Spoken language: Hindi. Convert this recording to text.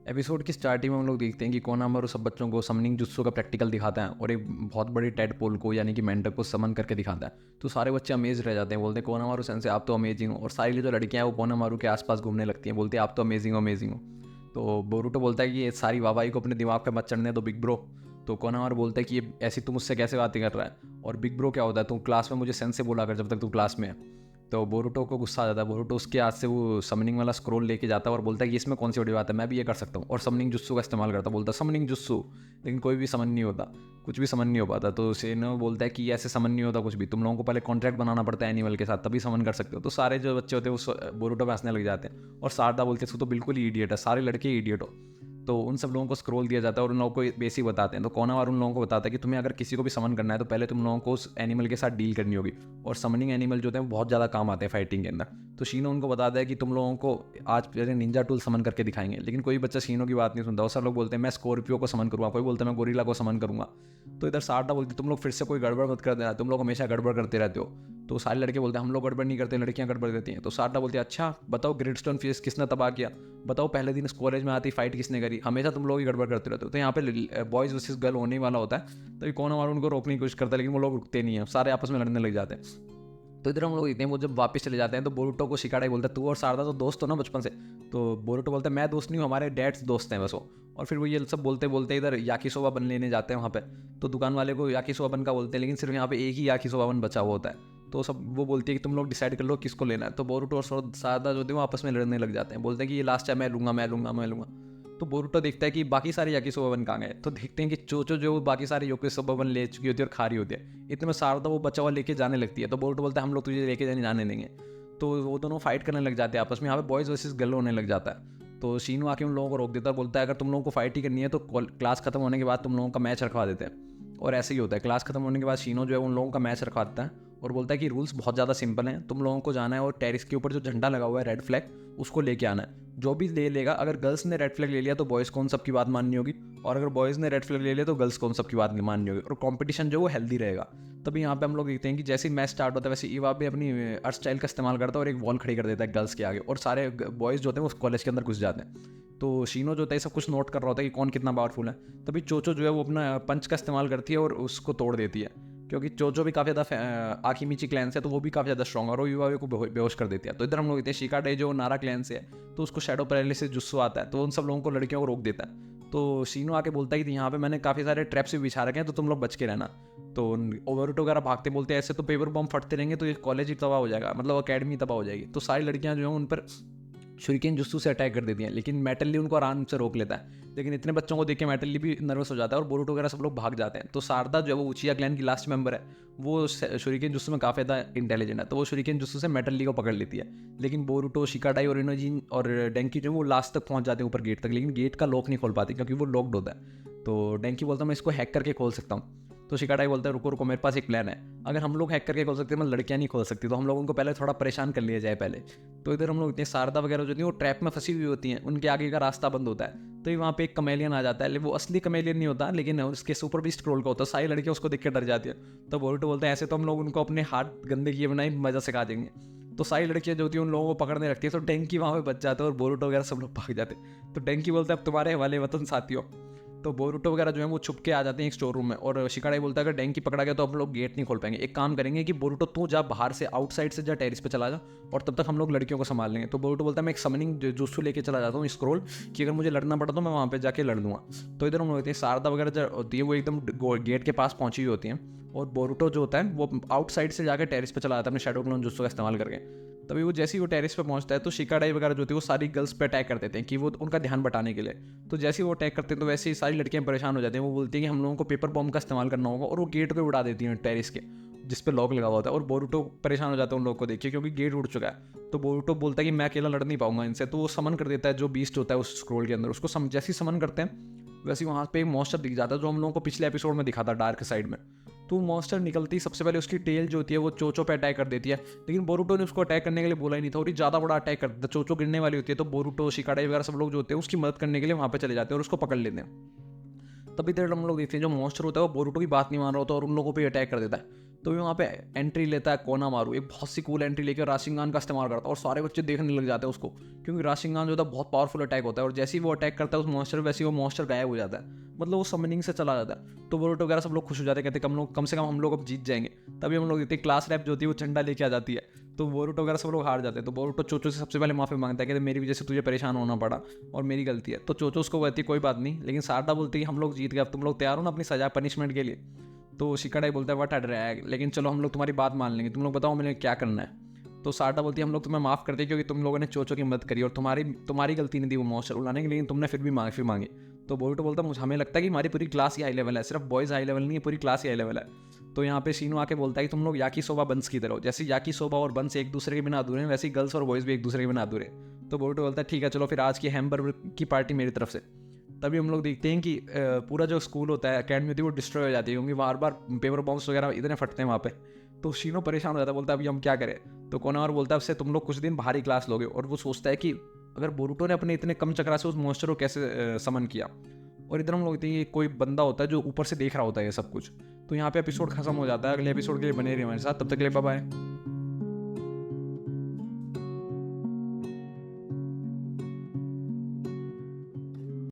एपिसोड की स्टार्टिंग में हम लोग देखते हैं कि कोनामारू सब बच्चों को समनिंग जुत्सु का प्रैक्टिकल दिखाता है और एक बहुत बड़ी टेडपोल को यानी कि मेंढक को समन करके दिखाता है। तो सारे बच्चे अमेज रह जाते हैं, बोलते हैं कोनामारू सेंसे आप तो अमेजिंग हो। और सारी जो लड़कियां हैं वो कोनामारू के आसपास घूमने लगती हैं, बोलते हैं आप तो अमेजिंग हो अमेजिंग हो। तो बोरुटो बोलता है कि ये सारी वाहवाही को अपने दिमाग पे मत चढ़ने दो बिग ब्रो। तो कोनामारू बोलता है कि ये ऐसी तुम मुझसे कैसे बातें कर रहा है, और बिग ब्रो क्या होता है, तुम क्लास में मुझे सेंसे बोला कर जब तक तू क्लास में है। तो बोरुटो को गुस्सा आ जाता है। बोरुटो उसके हाथ से वो समनिंग वाला स्क्रोल लेके जाता है और बोलता है कि इसमें कौन सी बड़ी बात है, मैं भी ये कर सकता हूँ। और समनिंग जुस्सू का इस्तेमाल करता है, बोलता है समनिंग जुस्सू, लेकिन कोई भी समन नहीं होता, कुछ भी समन नहीं हो पाता। तो सेनो बोलता है कि ऐसे समन नहीं होता कुछ भी, तुम लोगों को पहले कॉन्ट्रैक्ट बनाना पड़ता है एनिमल के साथ, तभी समन कर सकते हो। तो सारे जो बच्चे होते हैं वो बोरुटो पे हंसने लग जाते हैं और शारदा बोलते हैं तू तो बिल्कुल ही इडियट है, सारे लड़के इडियट हो। तो उन सब लोगों को स्क्रॉल दिया जाता है और उन लोगों को बेसिक बताते हैं। तो कोनामारू उन लोगों को बताता है कि तुम्हें अगर किसी को भी समन करना है तो पहले तुम लोगों को उस एनिमल के साथ डील करनी होगी, और समनिंग एनिमल जो होते हैं वो बहुत ज़्यादा काम आते हैं फाइटिंग के अंदर। तो शीनो उनको बताता है कि तुम लोगों को आज पहले निंजा टूल समन करके दिखाएंगे, लेकिन कोई बच्चा शीनो की बात नहीं सुनता। और सब लोग बोलते हैं मैं स्कॉर्पियो को समन करूँगा, कोई बोलता है मैं गोरिल्ला को समन करूँगा। तो इधर सारदा बोलती तुम लोग फिर से कोई गड़बड़ मत कर देना, तुम लोग हमेशा गड़बड़ करते रहते हो। तो सारे लड़के बोलते हैं हम लोग गड़बड़ नहीं करते, लड़कियां गड़बड़ करती हैं। तो सारदा बोलती है अच्छा बताओ ग्रेडस्टोन फीस किसने तबाह किया, बताओ पहले दिन कॉलेज में आती फाइट किसने करी, हमेशा तुम लोग ही गड़बड़ करते रहते हो। तो यहाँ पे बॉयज़ वर्सेस गर्ल होने वाला होता है, तो कोनामारू उनको रोकने की कोशिश करता है, लेकिन वो लोग रुकते नहीं हैं, सारे आपस में लड़ने लग जाते हैं। तो इधर हम लोग देखते हैं वो जब वापस चले जाते हैं तो बोरुटो को शिकाडा बोलता है तू और शारदा तो दोस्त हो ना बचपन से। तो बोरुटो बोलता है मैं दोस्त नहीं हूँ, हमारे डैड्स दोस्त हैं बस वो। और फिर वो ये सब बोलते बोलते इधर याकीसोबा बन लेने जाते हैं वहाँ पे। तो दुकान वाले को याकीसोबा बन का बोलते हैं, लेकिन सिर्फ यहाँ पे एक ही याकीसोबा बन बचा हुआ होता है। तो सब वो बोलती है कि तुम लोग डिसाइड कर लो किसको लेना है। तो बोरुटो और शारदा जो थे वो आपस में लड़ने लग जाते हैं, बोलते हैं कि ये लास्ट है, मैं लूँगा मैं लूँगा मैं लूँगा। तो बोरुटो देखता है कि बाकी सारे याकीसोबा बन कहाँ गए। तो देखते हैं कि चोचो जो बाकी सारे याकीसोबा बन ले चुकी होती है और खा रही होती है। इतने में शारदा वो बच्चा हुआ लेके जाने लगती है। तो बोरुटो बोलता है हम लोग तुझे लेके जाने देंगे। तो वो दोनों फाइट करने लग जाते हैं आपस में, यहाँ पे बॉयज़ वर्सेस गर्ल होने लग जाता है। तो शीनू आके उन लोगों को रोक देता है, बोलता है अगर तुम लोगों को फाइट ही करनी है तो क्लास खत्म होने के बाद तुम लोगों का मैच रखवा देते हैं। और ऐसे ही होता है, क्लास खत्म होने के बाद शीनो जो है उन लोगों का मैच रखवाता है और बोलता है कि रूल्स बहुत ज़्यादा सिंपल हैं, तुम लोगों को जाना है और टेरिस के ऊपर जो झंडा लगा हुआ है रेड फ्लैग उसको लेके आना है। जो भी ले लेगा, अगर गर्ल्स ने रेड फ्लैग ले लिया तो बॉयज़ को उन सबकी बात माननी होगी, और अगर बॉयज़ ने रेड फ्लैग ले लिया तो गर्ल्स को उन सबकी बात माननी होगी, और कंपटीशन जो वो हेल्दी रहेगा। तभी यहाँ पे हम लोग देखते हैं कि जैसे ही मैच स्टार्ट होता है वैसे इवा भी अपनी अर्थ स्टाइल का इस्तेमाल करता है और एक वॉल खड़ी कर देता है गर्ल्स के आगे, और सारे बॉयज़ जो होते हैं वो कॉलेज के अंदर घुस जाते हैं। तो शीनो जो होता है सब कुछ नोट कर रहा होता है कि कौन कितना पावरफुल है। तभी चोचो जो है वो अपना पंच का इस्तेमाल करती है और उसको तोड़ देती है, क्योंकि चोचो भी काफ़ी ज़्यादा आकिमिची क्लैन से, तो वो भी काफ़ी ज़्यादा स्ट्रॉन्ग है और वो युवा को बेहोश कर देती है। तो इधर हम लोग देखते हैं शिकाडे जो नारा क्लैन से है, तो उसको शैडो पैरालिसिस जुस्सू आता है, तो उन सब लोगों को लड़कियों को रोक देता है। तो शीनो आके बोलता है कि यहाँ पे मैंने काफ़ी सारे ट्रैप्स भी बिछा रखे हैं, तो तुम लोग बच के रहना। तो ओवरटो वगैरह भागते बोलते हैं ऐसे तो पेपर बम फटते रहेंगे तो ये कॉलेज ही तबाह हो जाएगा, मतलब अकेडमी तबाह हो जाएगी। तो सारी लड़कियां जो हैं उन पर शुरिकेन जुस्सू से अटैक कर देती हैं, लेकिन मेटली उनको आराम से रोक लेता है। लेकिन इतने बच्चों को देख के मेटली भी नर्वस हो जाता है और बोरुटो वगैरह सब लोग भाग जाते हैं। तो शारदा जो है वो उचिया क्लैन की लास्ट मेंबर है, वो शुरिकेन जुस्सू में काफ़ी ज़्यादा इंटेलिजेंट है, तो वो शुरिकेन जुस्सू से मेटली को पकड़ लेती है। लेकिन बोरुटो, शिकाडाई और इनोजिन और डेंकी जो वो लास्ट तक पहुंच जाते हैं ऊपर गेट तक, लेकिन गेट का लॉक नहीं खोल पाती क्योंकि वो लॉक्ड होता है। तो डेंकी बोलता है मैं इसको हैक करके खोल सकता हूँ। तो शिकाडाई बोलता है रुको रुको मेरे पास एक प्लान है, अगर हम लोग हैक करके खोल सकते हैं मतलब लड़कियां नहीं खोल सकती, तो हम लोग उनको पहले थोड़ा परेशान कर लिया जाए पहले। तो इधर हम लोग इतने शारदा वगैरह जो थी वो ट्रैप में फंसी हुई होती हैं, उनके आगे का रास्ता बंद होता है। तो वहाँ पे एक कमेलियन आ जाता है, वो असली कमेलियन नहीं होता लेकिन उसके सुपर बीस्ट रोल का होता है, सारी लड़कियां उसको देख के डर जाती है। तो बोरुटो बोलते हैं ऐसे तो हम लोग उनको अपने हाथ गंदे किए बनाए मजा सिखा देंगे। तो सारी लड़कियां जो होती हैं उन लोगों को पकड़ने लगती है, तो डेंकी वहाँ पे बच जाते हैं और बोरुटो वगैरह सब लोग भाग जाते हैं। तो डेंकी बोलता है अब तुम्हारे हवाले वतन साथियों। तो बोरुटो वगैरह जो है वो छुप के आ जाते हैं एक स्टोर रूम में, और शिकाडाई बोलता है अगर डेंकी पकड़ा गया तो हम लोग गेट नहीं खोल पाएंगे, एक काम करेंगे कि बोरुटो तू जा बाहर से आउटसाइड से जा टेरिस पे चला जा और तब तक हम लोग लड़कियों को संभाल लेंगे। तो बोरुटो बोलता है मैं एक समनिंग जुस्सू लेके चला जाता हूँ स्क्रोल, कि अगर मुझे लड़ना पड़ा तो मैं वहाँ पे जाके लड़ दूंगा। तो इधर हम लोग होते हैं शारदा वगैरह जो होती है वो एकदम गेट के पास पहुंची हुई होती हैं, और बोरुटो जो होता है वो आउटसाइड से जाकर टेरिस पे चला जाता है अपने शैडो क्लोन जुस्सू का इस्तेमाल करके। तभी वो जैसे ही वो टेरिस पे पहुंचता है तो शिकाडाई वगैरह जो होती है वो सारी गर्ल्स पे अटैक कर देते हैं कि वो उनका ध्यान बटाने के लिए। तो जैसे ही वो अटैक करते हैं तो वैसे ही सारी लड़कियां परेशान हो जाती हैं, वो बोलती हैं कि हम लोगों को पेपर बॉम्ब का इस्तेमाल करना होगा, और वो गेट को उड़ा देती हैं टेरिस के जिस पे लॉक लगा हुआ होता है। और बोरुटो परेशान हो जाता है उन लोगों को देखिए क्योंकि गेट उड़ चुका है। तो बोरुटो बोलता है कि मैं अकेला लड़ नहीं पाऊंगा इनसे, तो वो समन कर देता है जो बीस्ट होता है उस स्क्रोल के अंदर, उसको जैसे ही समन करते हैं वैसे ही वहाँ पे एक मॉन्स्टर दिख जाता है जो हम लोगों को पिछले एपिसोड में दिखा था डार्क साइड में। तो मॉन्स्टर निकलती ही सबसे पहले उसकी टेल जो होती है वो चोचो पे अटैक कर देती है, लेकिन बोरुटो ने उसको अटैक करने के लिए बोला ही नहीं था और ये ज़्यादा बड़ा अटैक कर देता है, चोचो गिरने वाली होती है। तो बोरुटो, शिकाडाई वगैरह सब लोग जो होते हैं उसकी मदद करने के लिए वहाँ पे चले जाते हैं और उसको पकड़ लेते हैं। तभी इधर हम लोग देखते हैं जो मॉन्स्टर होता है वो बोरुटो की बात नहीं मान रहा होता और उन लोगों पे अटैक कर देता है। तो वहाँ पे एंट्री लेता है कोनामारू, एक बहुत सी कूल एंट्री लेकर राशिंगान का इस्तेमाल करता है और सारे बच्चे देखने लग जाते हैं उसको, क्योंकि राशिंगान जो था बहुत पावरफुल अटैक होता है और जैसे ही वो अटैक करता है उस मॉन्स्टर, वैसे ही वो मॉन्स्टर गायब हो जाता है, मतलब वो समनिंग से चला जाता है। तो बोरुटो वगैरह सब लोग खुश हो जाते हैं, कहते कम से कम हम लोग अब जीत जाएंगे। तभी हम लोग देखते हैं क्लास रैप जो होती है वो झंडा लेके आ जाती है, तो बोरुटो वगैरह सब लोग हार जाते हैं। तो बोरुटो चोचो से सबसे पहले माफी मांगता है, कहते मेरी वजह से तुझे परेशान होना पड़ा और मेरी गलती है। तो चोचो उसको कहती है कोई बात नहीं, लेकिन सारदा बोलती है हम लोग जीत गए, अब तुम लोग तैयार हो ना अपनी सजा पनिशमेंट के लिए। तो शिकाडाई बोलता है व्हाट अ ड्रैग, लेकिन चलो हम लोग तुम्हारी बात मान लेंगे, तुम लोग बताओ मैंने क्या करना है। तो सारदा बोलती है हम लोग तुम्हें माफ़ करते हैं क्योंकि तुम लोगों ने चोचो की मदद करी और तुम्हारी गलती नहीं थी वो मॉन्स्टर उड़ाने की, लेकिन तुमने फिर भी माफ़ी मांगी। तो बोरुटो बोलता है मुझे हमें लगता है कि हमारी पूरी क्लास ही हाई लेवल है, सिर्फ बॉयज़ हाई लेवल नहीं है, पूरी क्लास ही हाई लेवल है। तो यहाँ पे शीनो आके बोलता है कि तुम लोग याकीसोबा बंस की तरह हो, जैसे याकीसोबा और बंस एक दूसरे के बिना अधूरे हैं, वैसे ही गर्ल्स और बॉयज़ भी एक दूसरे के बिना अधूरे हैं। तो बोरुटो बोलता है ठीक है चलो फिर आज की हैमबर्गर की पार्टी मेरी तरफ से। तभी हम लोग देखते हैं कि पूरा जो स्कूल होता है, अकेडमी होती है, वो डिस्ट्रॉय हो जाती है क्योंकि बार बार पेपर बॉम्ब्स वगैरह इतने फटते हैं वहाँ पे। तो शीनो परेशान हो जाता है, बोलता है अभी हम क्या करें। तो कोनामारू बोलता है उससे तुम लोग कुछ दिन भारी क्लास लोगे, और वो सोचता है कि अगर बोरुटो ने अपने इतने कम चक्रा से उस मॉन्स्टर को कैसे समन किया। और इधर हम लोग देखते हैं कि कोई बंदा होता है जो ऊपर से देख रहा होता है ये सब कुछ। तो यहाँ पे एपिसोड खत्म हो जाता है। अगले एपिसोड के लिए बने रहिए हमारे साथ, तब तक के लिए बाय बाय।